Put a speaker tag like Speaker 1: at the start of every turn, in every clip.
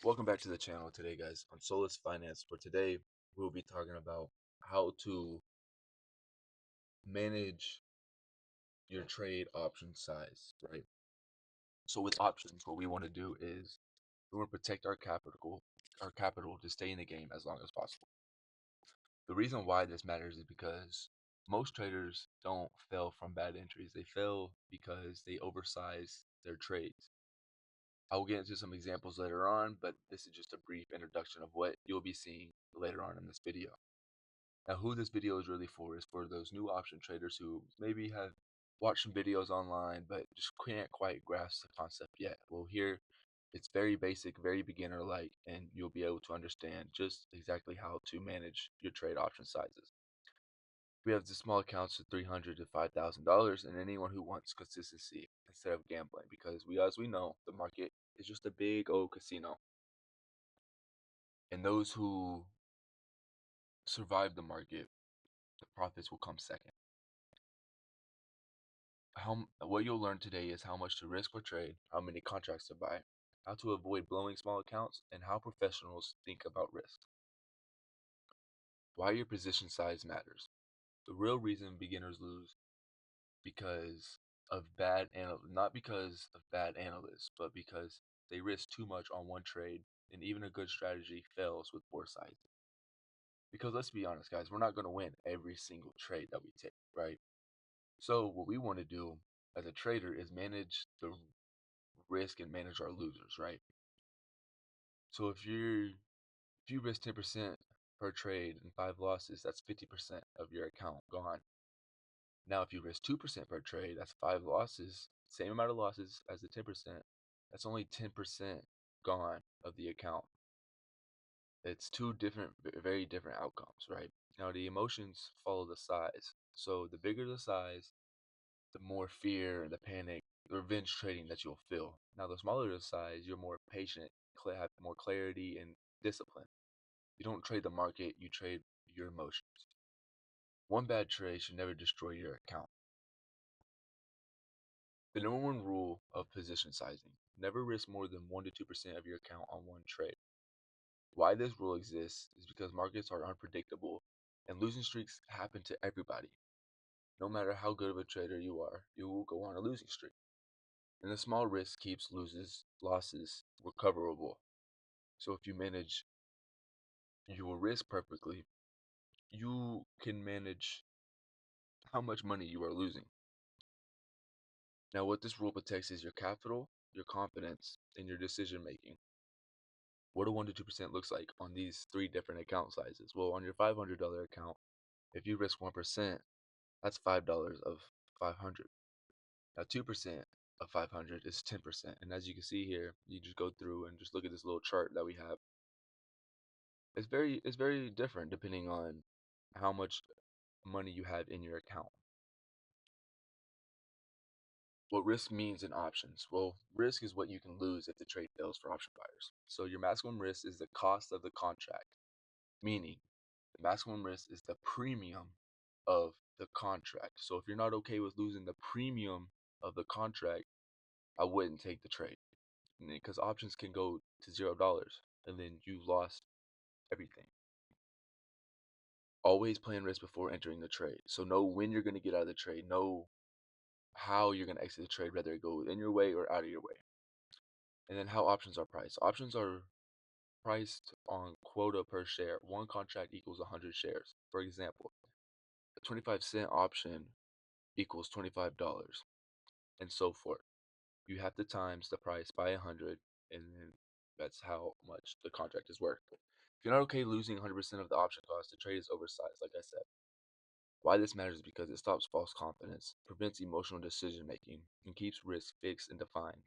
Speaker 1: Welcome back to the channel today, guys, on Solus Finance. For today, we'll be talking about how to manage your trade option size, right? So with options, what we want to do is we want to protect our capital to stay in the game as long as possible. The reason why this matters is because most traders don't fail from bad entries. They fail because they oversize their trades. I will get into some examples later on, but this is just a brief introduction of what you'll be seeing later on in this video. Now, who this video is really for is for those new option traders who maybe have watched some videos online but just can't quite grasp the concept yet. Well, here it's very basic, very beginner like, and you'll be able to understand just exactly how to manage your trade option sizes. We have the small accounts of $300 to $5,000, and anyone who wants consistency instead of gambling, because as we know, the market is just a big old casino, and those who survive the market, the profits will come second. What you'll learn today is how much to risk per trade, how many contracts to buy, how to avoid blowing small accounts, and how professionals think about risk. Why your position size matters. The real reason beginners lose because of not because of bad analysts, but because they risk too much on one trade, and even a good strategy fails with poor sizing. Because let's be honest, guys, we're not going to win every single trade that we take, right? So what we want to do as a trader is manage the risk and manage our losers, right? So if you risk 10% per trade and 5 losses, that's 50% of your account gone. Now if you risk 2% per trade, that's 5 losses, same amount of losses as the 10%. That's only 10% gone of the account. It's two different, very different outcomes, right? Now the emotions follow the size. So the bigger the size, the more fear and the panic, the revenge trading that you'll feel. Now, the smaller the size, you're more patient, have more clarity and discipline. You don't trade the market, you trade your emotions. One bad trade should never destroy your account. The number one rule of position sizing: never risk more than 1 to 2% of your account on one trade. Why this rule exists is because markets are unpredictable and losing streaks happen to everybody. No matter how good of a trader you are, you will go on a losing streak. And the small risk keeps losses recoverable. So if you manage your risk perfectly, you can manage how much money you are losing. Now, what this rule protects is your capital, your confidence, and your decision making. What a 1 to 2% looks like on these three different account sizes. Well, on your $500 account, if you risk 1%, that's $5 of 500. Now, 2% of 500 is 10%. And as you can see here, you just go through and just look at this little chart that we have. It's very different depending on how much money you have in your account. What risk means in options? Well, risk is what you can lose if the trade fails for option buyers. So your maximum risk is the cost of the contract, meaning the maximum risk is the premium of the contract. So if you're not okay with losing the premium of the contract, I wouldn't take the trade, because options can go to $0 and then you lost everything. Always plan risk before entering the trade. So know when you're going to get out of the trade. Know how you're going to exit the trade, whether it goes in your way or out of your way. And then how options are priced. Options are priced on quota per share. One contract equals 100 shares. For example, a 25-cent option equals $25, and so forth. You have to times the price by 100, and then that's how much the contract is worth. If you're not okay losing 100% of the option cost, the trade is oversized, like I said. Why this matters is because it stops false confidence, prevents emotional decision making, and keeps risk fixed and defined.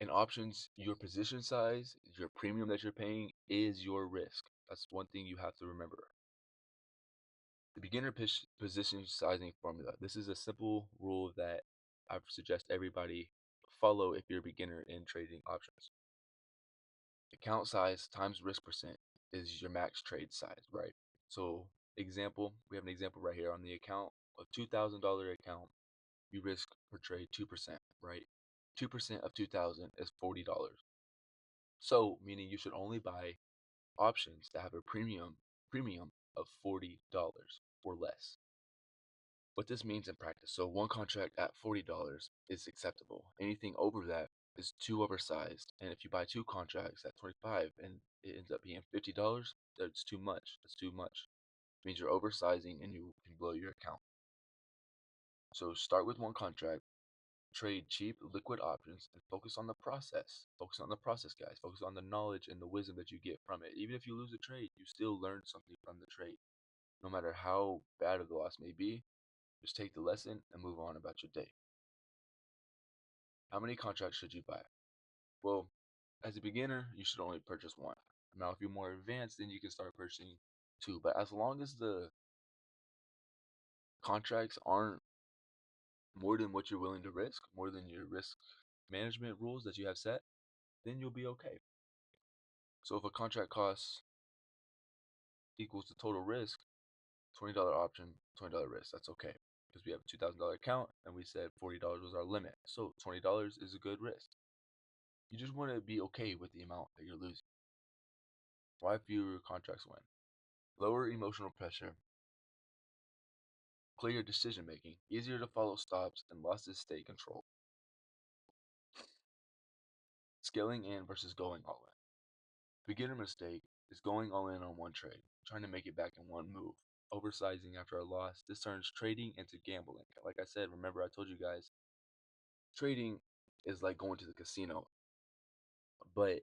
Speaker 1: In options, your position size, your premium that you're paying is your risk. That's one thing you have to remember. The position sizing formula. This is a simple rule that I suggest everybody follow if you're a beginner in trading options. Account size times risk percent is your max trade size, right? So we have an example right here on the account. A $2,000 account, you risk per trade 2%, right? 2% of 2,000 is $40. So, meaning you should only buy options that have a premium of $40 or less. What this means in practice, so one contract at $40 is acceptable. Anything over that is too oversized. And if you buy two contracts at 25 and it ends up being $50, that's too much. That's too much. It means you're oversizing and you can blow your account. So start with one contract, trade cheap liquid options, and focus on the process. Focus on the process, guys. Focus on the knowledge and the wisdom that you get from it. Even if you lose a trade, you still learn something from the trade. No matter how bad of the loss may be, just take the lesson and move on about your day. How many contracts should you buy? Well, as a beginner, you should only purchase one. Now, if you're more advanced, then you can start purchasing two. But as long as the contracts aren't more than what you're willing to risk, more than your risk management rules that you have set, then you'll be okay. So if a contract costs equals the total risk, $20 option, $20 risk, that's okay. Because we have a $2,000 account and we said $40 was our limit. So $20 is a good risk. You just want to be okay with the amount that you're losing. Why fewer contracts win? Lower emotional pressure, clear decision making, easier to follow stops, and losses stay controlled. Scaling in versus going all in. Beginner mistake is going all in on one trade, trying to make it back in one move. Oversizing after a loss. This turns trading into gambling. Like I said, remember I told you guys, trading is like going to the casino, but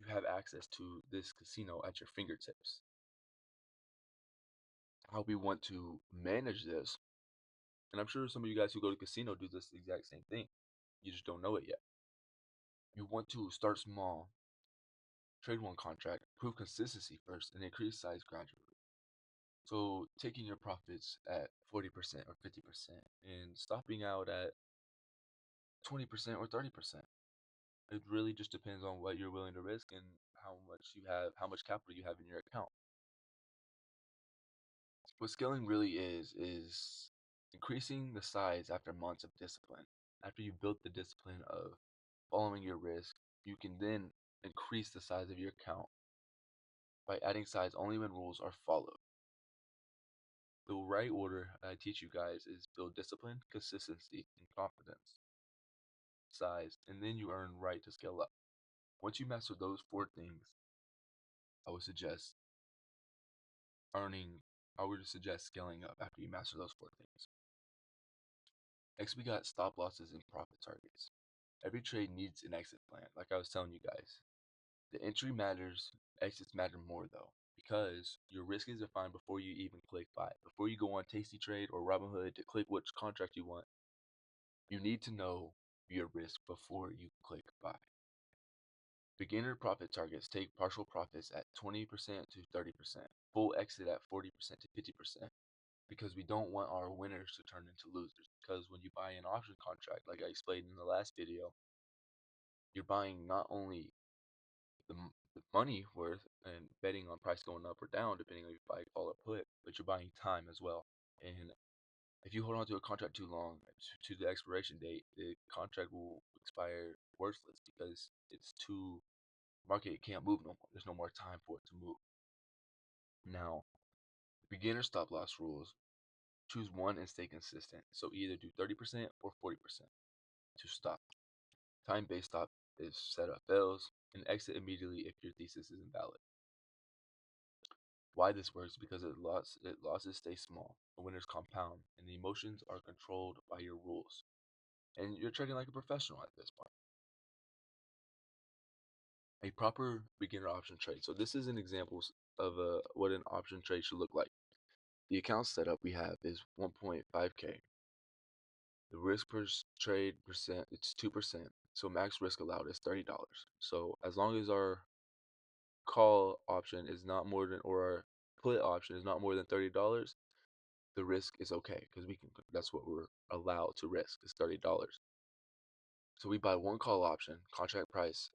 Speaker 1: you have access to this casino at your fingertips. How we want to manage this, and I'm sure some of you guys who go to casino do this exact same thing. You just don't know it yet. You want to start small, trade one contract, prove consistency first, and increase size gradually. So taking your profits at 40% or 50% and stopping out at 20% or 30%. It really just depends on what you're willing to risk and how much capital you have in your account. What scaling really is increasing the size after months of discipline. After you built the discipline of following your risk, you can then increase the size of your account by adding size only when rules are followed. The right order I teach you guys is build discipline, consistency, and confidence, size, and then you earn right to scale up. Once you master those four things, I would suggest earning, I would suggest scaling up after you master those four things. Next, we got stop losses and profit targets. Every trade needs an exit plan, like I was telling you guys. The entry matters, exits matter more though, because your risk is defined before you even click buy. Before you go on Tasty Trade or Robinhood to click which contract you want, you need to know your risk before you click buy. Beginner profit targets take partial profits at 20% to 30%, full exit at 40% to 50%, because we don't want our winners to turn into losers. Because when you buy an option contract, like I explained in the last video, you're buying not only the money worth and betting on price going up or down, depending on if you buy call or put, but you're buying time as well. And if you hold on to a contract too long to the expiration date, the contract will expire worthless because it's too market can't move no more. There's no more time for it to move. Now, beginner stop loss rules. Choose one and stay consistent. So either do 30% or 40% to stop. Time-based stop if setup fails, and exit immediately if your thesis is invalid. Why this works? Because losses stay small, the winners compound, and the emotions are controlled by your rules. And you're trading like a professional at this point. A proper beginner option trade. So this is an example of what an option trade should look like. The account setup we have is 1.5K. The risk per trade percent, it's 2%. So max risk allowed is $30. So as long as our call option is not more than, or our put option is not more than $30, the risk is okay because that's what we're allowed to risk is $30. So we buy one call option, contract price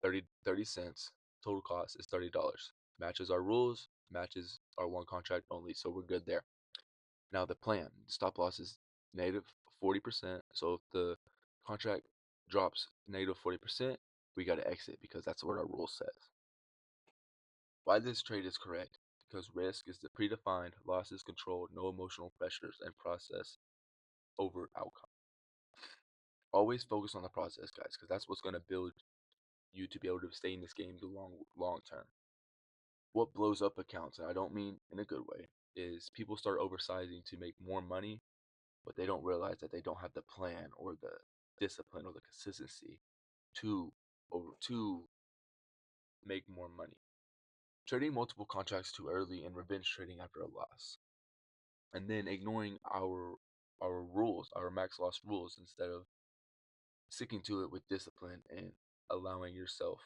Speaker 1: 30 cents, total cost is $30. Matches our rules, matches our one contract only, so we're good there. Now the plan, stop loss is negative 40%. So if the contract drops negative 40%, we got to exit because that's what our rule says. Why this trade is correct? Because risk is the predefined, losses controlled, no emotional pressures, and process over outcome. Always focus on the process, guys, because that's what's going to build you to be able to stay in this game the long term. What blows up accounts, and I don't mean in a good way, is people start oversizing to make more money, but they don't realize that they don't have the plan or the discipline or the consistency to to make more money. Trading multiple contracts too early and revenge trading after a loss, and then ignoring our rules, our max loss rules, instead of sticking to it with discipline and allowing yourself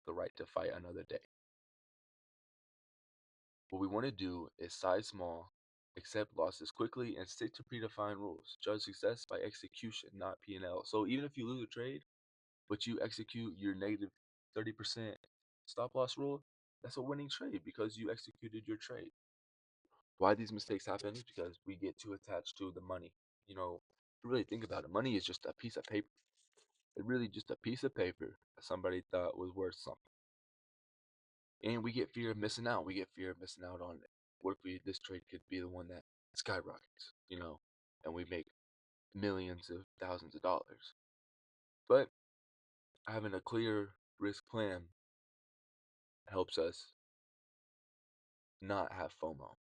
Speaker 1: the right to fight another day. What we want to do is size small, accept losses quickly, and stick to predefined rules. Judge success by execution, not P&L. So even if you lose a trade, but you execute your negative 30% stop loss rule, that's a winning trade because you executed your trade. Why these mistakes happen is because we get too attached to the money. You know, if you really think about it, money is just a piece of paper. It's really just a piece of paper that somebody thought was worth something. And we get fear of missing out. We get fear of missing out on it. What if this trade could be the one that skyrockets, and we make millions of thousands of dollars. But having a clear risk plan helps us not have FOMO.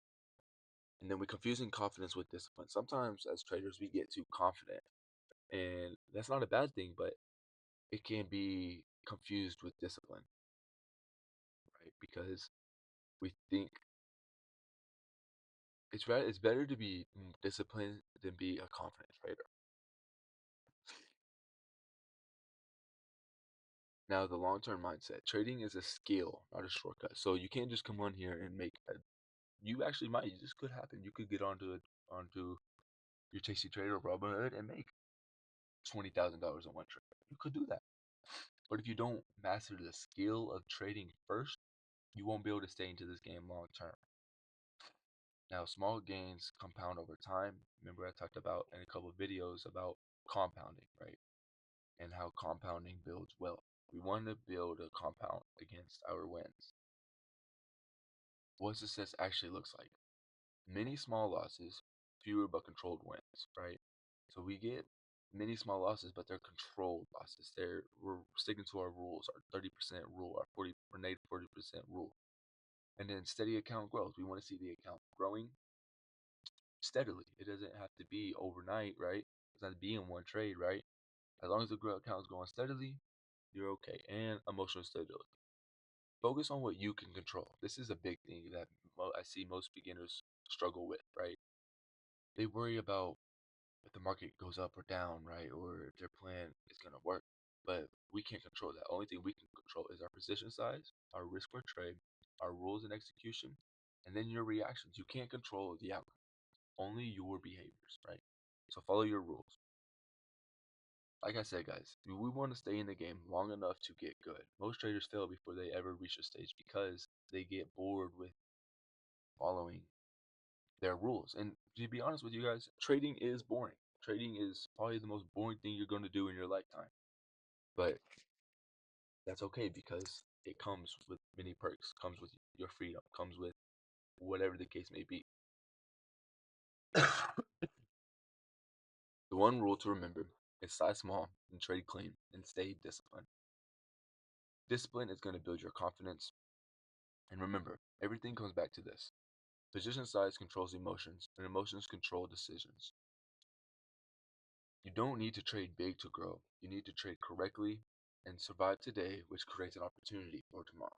Speaker 1: And then we're confusing confidence with discipline. Sometimes as traders, we get too confident. And that's not a bad thing, but it can be confused with discipline, right? Because we think it's better to be disciplined than be a confident trader. Now, the long-term mindset. Trading is a skill, not a shortcut. So you can't just come on here and you actually might. This could happen. You could get onto your Tasty Trader or Robinhood and make $20,000 in one trade. You could do that. But if you don't master the skill of trading first, you won't be able to stay into this game long term. Now, small gains compound over time. Remember, I talked about in a couple of videos about compounding, right? And how compounding builds wealth. We want to build a compound against our wins. What success actually looks like. Many small losses, fewer but controlled wins, right? So we get many small losses, but they're controlled losses. We're sticking to our rules, our 30% rule, our 40% rule. And then steady account growth. We want to see the account growing steadily. It doesn't have to be overnight, right? It doesn't have to be in one trade, right? As long as the account is going steadily, you're okay. And emotional stability. Focus on what you can control. This is a big thing that I see most beginners struggle with, right? They worry about if the market goes up or down, right? Or if their plan is going to work. But we can't control that. Only thing we can control is our position size, our risk per trade, our rules and execution, and then your reactions. You can't control the outcome, only your behaviors, right? So follow your rules. Like I said, guys, we want to stay in the game long enough to get good. Most traders fail before they ever reach a stage because they get bored with following their rules. And to be honest with you guys, trading is boring. Trading is probably the most boring thing you're going to do in your lifetime. But that's okay because it comes with many perks, comes with your freedom, comes with whatever the case may be. The one rule to remember is size small and trade clean and stay disciplined. Discipline is going to build your confidence. And remember, everything comes back to this. Position size controls emotions, and emotions control decisions. You don't need to trade big to grow. You need to trade correctly and survive today, which creates an opportunity for tomorrow.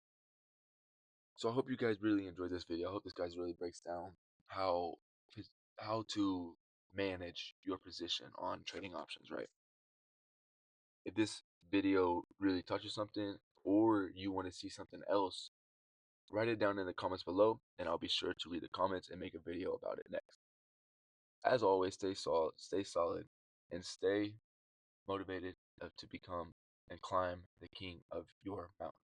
Speaker 1: So I hope you guys really enjoyed this video. I hope this guys really breaks down how how to manage your position on trading options, right? If this video really touches something or you want to see something else, write it down in the comments below and I'll be sure to read the comments and make a video about it next. As always, stay solid, and stay motivated to become and climb the king of your mountain.